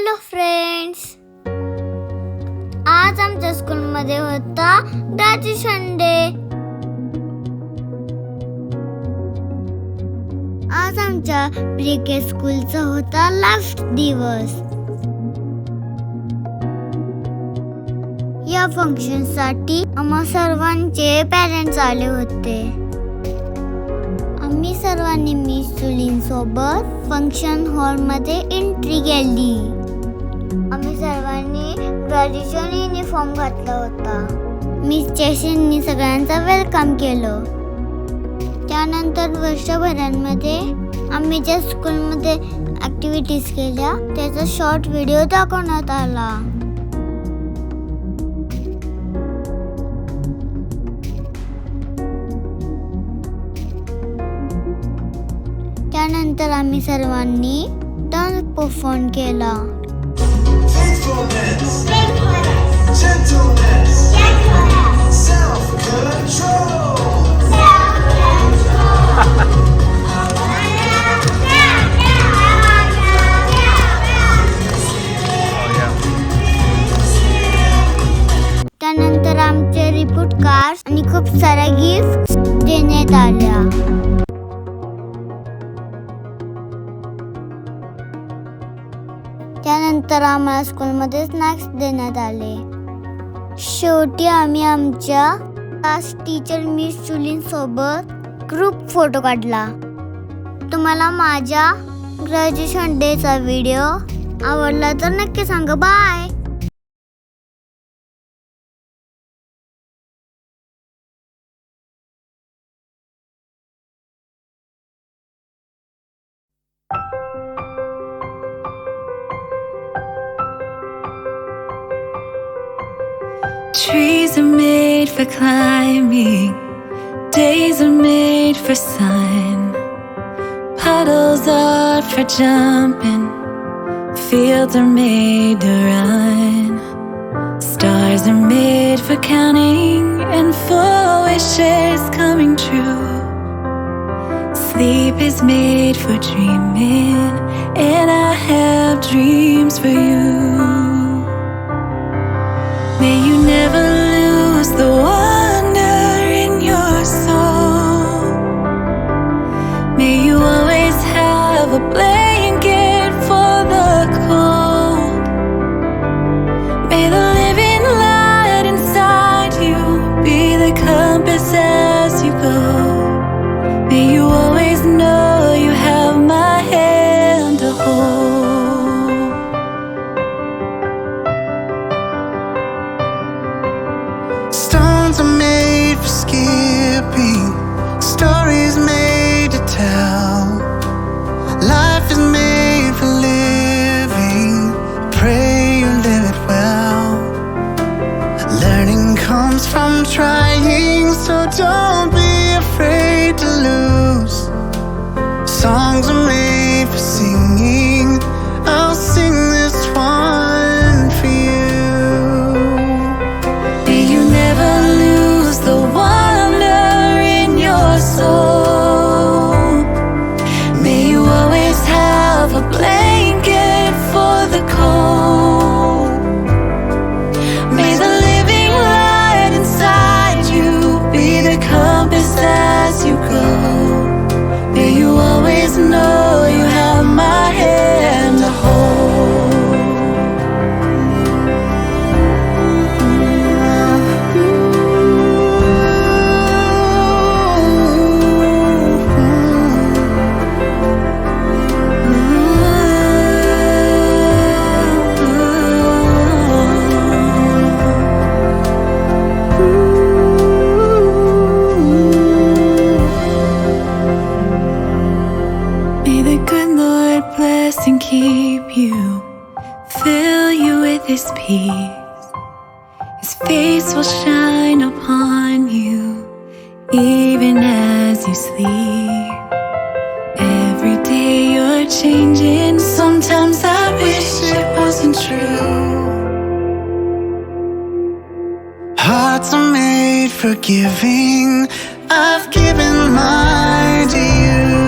Hello friends, आज आमच्या स्कूलमध्ये होता ग्रॅज्युएशन डे. आज आमच्या प्री के स्कूलचा होता लास्ट दिवस. या फंक्शन साठी आम्हा सर्वांचे पेरेंट्स आले होते. आम्ही सर्वांनी मिस जुलीन सोबत फंक्शन हॉल मध्ये एंट्री केली. आम्ही सर्वांनी ग्रॅज्युएशन युनिफॉर्म घातला होता. मिस जॅक्सननी सगळ्यांचं वेलकम केलं. त्यानंतर वर्षभरामध्ये आम्ही ज्या स्कूलमध्ये ऍक्टिव्हिटीज केल्या त्याचा शॉर्ट व्हिडिओ दाखवण्यात आला. त्यानंतर आम्ही सर्वांनी डान्स परफॉर्म केला. त्यानंतर आमचे रिपोर्ट कार्ड्स आणि खूप साऱ्या गिफ्ट देण्यात आल्या. त्यानंतर आम्हाला स्कूलमध्ये स्नॅक्स देण्यात आले. शेवटी आम्ही आमच्या क्लास टीचर मिस जुलीन सोबत ग्रुप फोटो काढला. तुम्हाला माझ्या ग्रॅज्युएशन डेचा व्हिडिओ आवडला तर नक्की सांगा. Bye. Trees are made for climbing, days are made for sun, puddles are for jumping, fields are made to run, stars are made for counting and for wishes coming true. Sleep is made for dreaming, and I have dreams for you. May you never lose the wonder in your soul. May you always have a blanket for the cold. May the living light inside you be the compass as you go. May you always know you have my hand to hold. Stones are made for skipping, stories made to tell. Life is made for living, pray you live it well. Learning comes from trying, so don't be afraid to lose. Songs are made for singing, I'll sing this one for you. May you never lose the wonder in your soul. May you always have a blanket for the cold. May the living light inside you be the compass as you go. May you always know you have my hand to hold. May the good Lord bless and keep you, fill you with His peace. His face will shine upon you, even as you sleep. Every day you're changing, sometimes I wish it wasn't true. Hearts are made for giving, I've given mine to you.